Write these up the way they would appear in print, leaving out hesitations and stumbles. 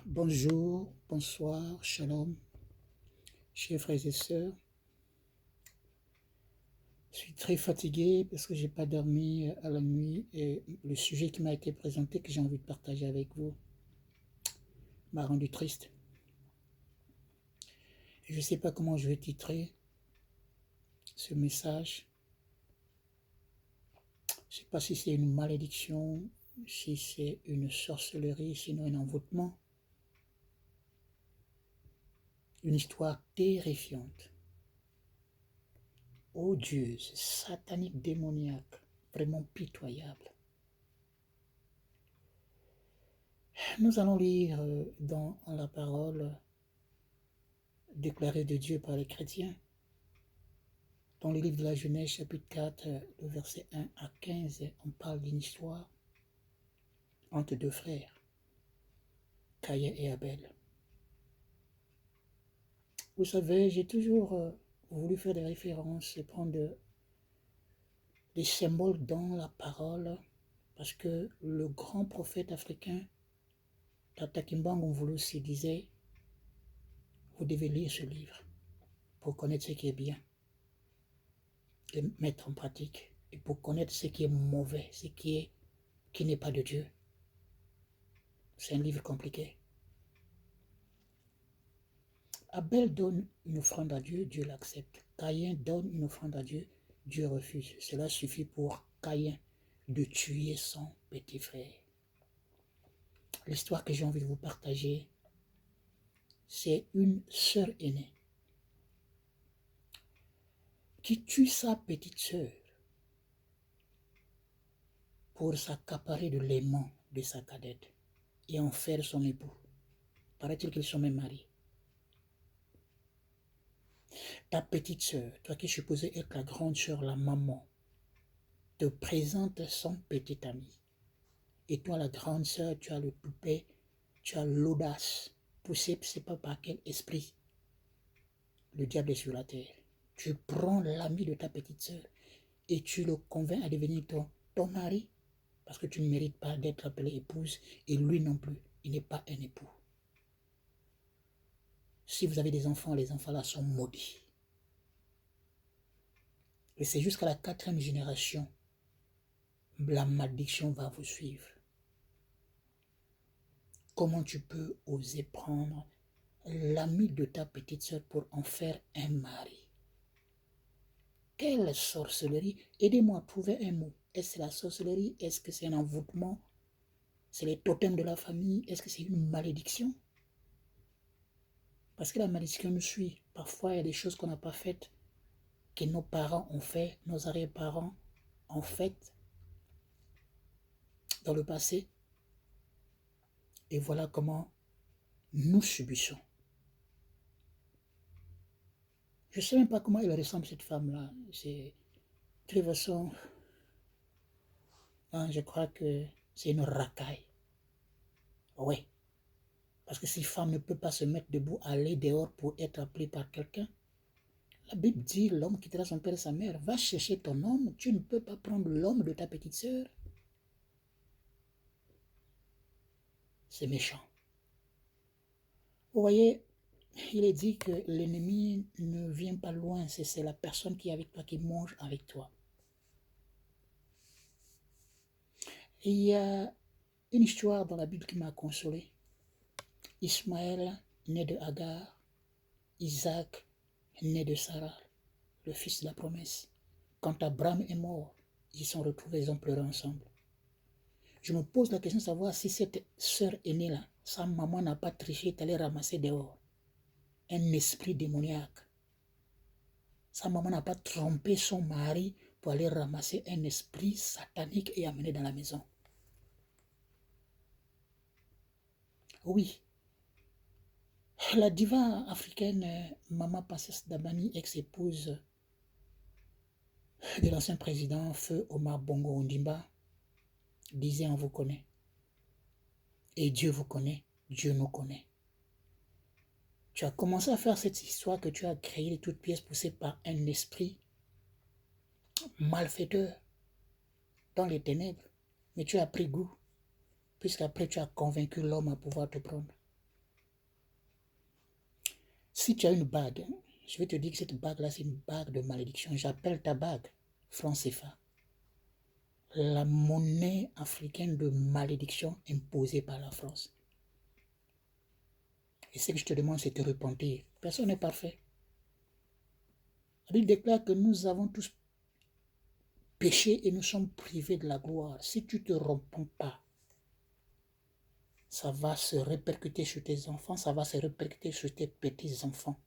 Bonjour, bonsoir, shalom, chers frères et sœurs. Je suis très fatigué parce que j'ai pas dormi à la nuit et le sujet qui m'a été présenté, que j'ai envie de partager avec vous, m'a rendu triste. Et je ne sais pas comment je vais titrer ce message. Je ne sais pas si c'est une malédiction, si c'est une sorcellerie, sinon un envoûtement. Une histoire terrifiante, odieuse, satanique, démoniaque, vraiment pitoyable. Nous allons lire dans la parole déclarée de Dieu par les chrétiens, dans le livre de la Genèse, chapitre 4, le verset 1 à 15, on parle d'une histoire entre deux frères, Caïn et Abel. Vous savez, j'ai toujours voulu faire des références et prendre des symboles dans la parole, parce que le grand prophète africain, Tata Kimbangu Mvulusi, disait, vous devez lire ce livre pour connaître ce qui est bien et mettre en pratique, et pour connaître ce qui est mauvais, ce qui n'est pas de Dieu. C'est un livre compliqué. Abel donne une offrande à Dieu, Dieu l'accepte. Caïn donne une offrande à Dieu, Dieu refuse. Cela suffit pour Caïn de tuer son petit frère. L'histoire que j'ai envie de vous partager, c'est une sœur aînée qui tue sa petite sœur pour s'accaparer de l'aimant de sa cadette et en faire son époux. Paraît-il qu'ils sont même mariés. Ta petite sœur, toi qui es supposée être la grande sœur, la maman, te présente son petit ami. Et toi, la grande sœur, tu as le toupet, tu as l'audace. Poussé, je ne sais pas par quel esprit le diable est sur la terre. Tu prends l'ami de ta petite sœur et tu le convaincs à devenir ton mari, parce que tu ne mérites pas d'être appelée épouse, et lui non plus, il n'est pas un époux. Si vous avez des enfants, les enfants là sont maudits. Et c'est jusqu'à la 4e génération, la malédiction va vous suivre. Comment tu peux oser prendre l'ami de ta petite sœur pour en faire un mari? Quelle sorcellerie! Aidez-moi à trouver un mot. Est-ce la sorcellerie? Est-ce que c'est un envoûtement? C'est les totems de la famille? Est-ce que c'est une malédiction? Parce que la malédiction nous suit. Parfois, il y a des choses qu'on n'a pas faites, que nos parents ont fait, nos arrière-parents ont fait dans le passé. Et voilà comment nous subissons. Je ne sais même pas comment elle ressemble, cette femme-là. De toute façon, je crois que c'est une racaille. Oui. Parce que si femme ne peut pas se mettre debout, aller dehors pour être appelée par quelqu'un, la Bible dit, l'homme quittera son père et sa mère. Va chercher ton homme. Tu ne peux pas prendre l'homme de ta petite sœur. C'est méchant. Vous voyez, il est dit que l'ennemi ne vient pas loin. C'est la personne qui est avec toi, qui mange avec toi. Et il y a une histoire dans la Bible qui m'a consolé. Ismaël, né de Hagar, Isaac, né de Sarah, le fils de la promesse. Quand Abraham est mort, ils sont retrouvés, ils ont pleuré ensemble. Je me pose la question de savoir si cette sœur aînée-là, sa maman n'a pas triché, est allée ramasser dehors un esprit démoniaque. Sa maman n'a pas trompé son mari pour aller ramasser un esprit satanique et amener dans la maison. Oui, la diva africaine Mama Princesse Dabani, ex-épouse de l'ancien président Feu Omar Bongo Ondimba, disait on vous connaît. Et Dieu vous connaît, Dieu nous connaît. Tu as commencé à faire cette histoire que tu as créée de toutes pièces poussées par un esprit malfaiteur dans les ténèbres. Mais tu as pris goût, puisqu'après tu as convaincu l'homme à pouvoir te prendre. Si tu as une bague, je vais te dire que cette bague-là, c'est une bague de malédiction. J'appelle ta bague franc CFA. La monnaie africaine de malédiction imposée par la France. Et ce que je te demande, c'est de te repentir. Personne n'est parfait. La Bible déclare que nous avons tous péché et nous sommes privés de la gloire. Si tu ne te repens pas, ça va se répercuter sur tes enfants, ça va se répercuter sur tes petits-enfants.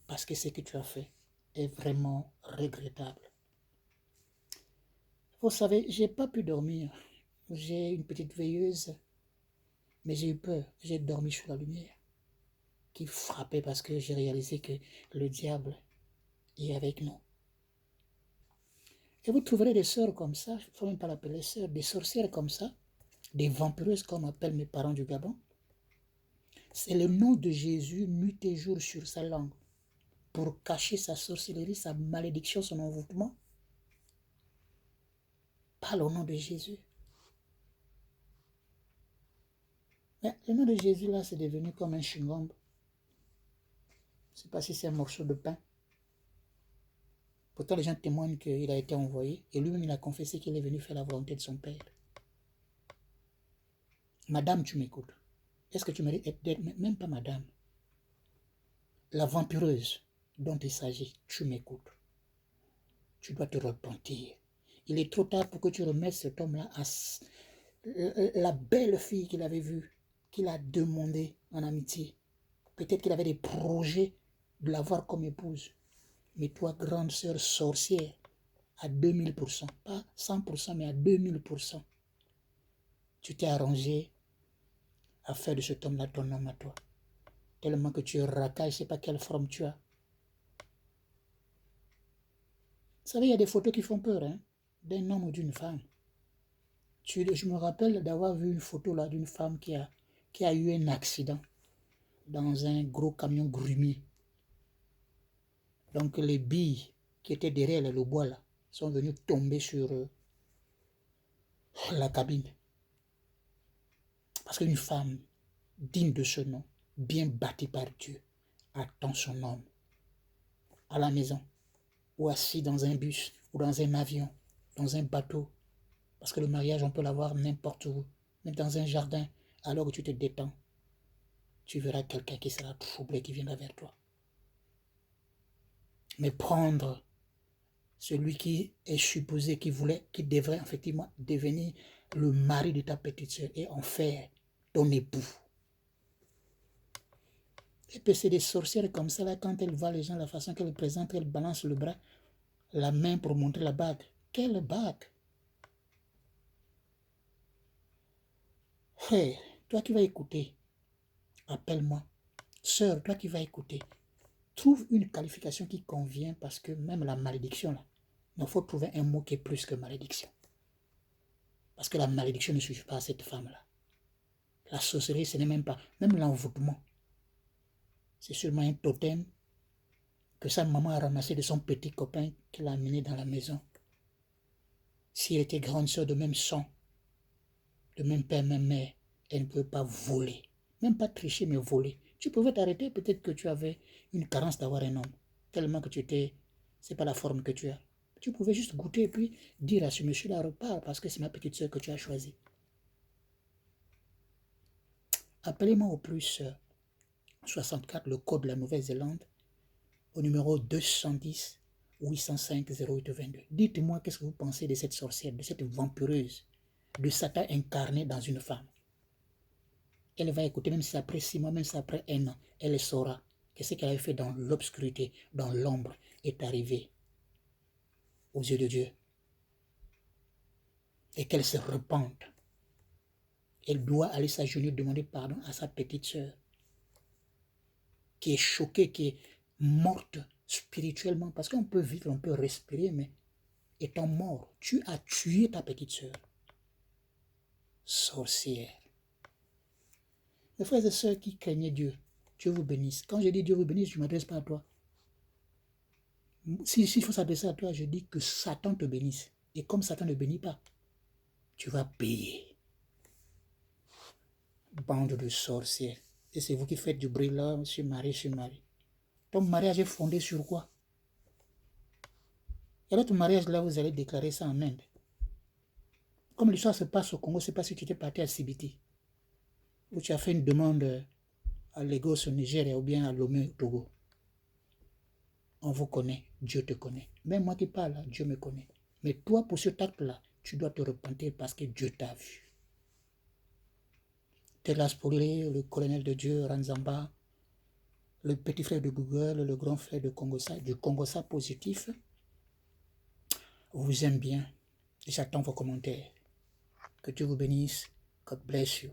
Parce que ce que tu as fait est vraiment regrettable. Vous savez, je n'ai pas pu dormir. J'ai une petite veilleuse, mais j'ai eu peur. J'ai dormi sous la lumière qui frappait parce que j'ai réalisé que le diable est avec nous. Et vous trouverez des sœurs comme ça, il ne faut même pas l'appeler sœurs, des sorcières comme ça, des vampireuses comme appellent mes parents du Gabon. C'est le nom de Jésus nuit et jour sur sa langue pour cacher sa sorcellerie, sa malédiction, son envoûtement. Parle au nom de Jésus. Mais le nom de Jésus là, c'est devenu comme un chewing-gum. Je ne sais pas si c'est un morceau de pain. Pourtant, les gens témoignent qu'il a été envoyé et lui-même il a confessé qu'il est venu faire la volonté de son Père. Madame, tu m'écoutes. Est-ce que tu mérites d'être, même pas madame, la vampireuse dont il s'agit, tu m'écoutes. Tu dois te repentir. Il est trop tard pour que tu remettes cet homme-là à la belle fille qu'il avait vue, qu'il a demandé en amitié. Peut-être qu'il avait des projets de l'avoir comme épouse. Mais toi, grande sœur sorcière, à 2000%, pas 100%, mais à 2000%, tu t'es arrangé à faire de cet homme-là ton homme à toi. Tellement que tu es racaille, je ne sais pas quelle forme tu as. Vous savez, il y a des photos qui font peur, hein, d'un homme ou d'une femme. Je me rappelle d'avoir vu une photo là d'une femme qui a eu un accident dans un gros camion grumier. Donc les billes qui étaient derrière le bois là sont venues tomber sur la cabine. Parce qu'une femme digne de ce nom, bien bâtie par Dieu, attend son homme à la maison, ou assis dans un bus, ou dans un avion, dans un bateau. Parce que le mariage, on peut l'avoir n'importe où, même dans un jardin, alors que tu te détends. Tu verras quelqu'un qui sera troublé, qui viendra vers toi. Mais prendre celui qui est supposé, qui devrait effectivement devenir le mari de ta petite soeur et en faire ton époux. Et puis c'est des sorcières comme ça, là, quand elles voient les gens, la façon qu'elles présentent, elles balancent le bras, la main pour montrer la bague. Quelle bague? Frère, toi qui vas écouter, appelle-moi. Sœur, toi qui vas écouter, trouve une qualification qui convient parce que même la malédiction, là, il faut trouver un mot qui est plus que malédiction. Parce que la malédiction ne suffit pas à cette femme-là. La sorcellerie, ce n'est même pas, même l'envoûtement. C'est seulement un totem que sa maman a ramassé de son petit copain qu'il a amené dans la maison. Si elle était grande sœur de même sang, de même père, même mère, elle ne pouvait pas voler. Même pas tricher, mais voler. Tu pouvais t'arrêter, peut-être que tu avais une carence d'avoir un homme. Tellement que tu étais, c'est pas la forme que tu as. Tu pouvais juste goûter et puis dire à ce monsieur-là, repars parce que c'est ma petite sœur que tu as choisie. Appelez-moi au plus 64, le code de la Nouvelle-Zélande, au numéro 210 805 0822. Dites-moi qu'est-ce que vous pensez de cette sorcière, de cette vampireuse, de Satan incarné dans une femme. Elle va écouter, même si après 6 mois, même si après 1 an, elle saura que ce qu'elle avait fait dans l'obscurité, dans l'ombre, est arrivé aux yeux de Dieu. Et qu'elle se repente. Elle doit aller s'agenouiller, demander pardon à sa petite sœur, qui est choquée, qui est morte spirituellement. Parce qu'on peut vivre, on peut respirer, mais étant mort, tu as tué ta petite sœur. Sorcière. Mes frères et sœurs qui craignaient Dieu, Dieu vous bénisse. Quand je dis Dieu vous bénisse, je ne m'adresse pas à toi. S'il faut s'adresser à toi, je dis que Satan te bénisse. Et comme Satan ne bénit pas, tu vas payer. Bande de sorcières. Et c'est vous qui faites du bruit là, monsieur Marie, sur Marie. Ton mariage est fondé sur quoi? Et l'autre mariage là, vous allez déclarer ça en Inde. Comme l'histoire se passe au Congo, c'est pas si tu étais parti à Sibiti, où tu as fait une demande à Lagos au Nigeria ou bien à Lomé au Togo. On vous connaît, Dieu te connaît. Même moi qui parle, Dieu me connaît. Mais toi, pour cet acte-là, tu dois te repentir parce que Dieu t'a vu. Telas Poulé, le colonel de Dieu, Ranzamba, le petit frère de Google, le grand frère de Congosa, du Congosa positif, vous aime bien. J'attends vos commentaires. Que Dieu vous bénisse. God bless you.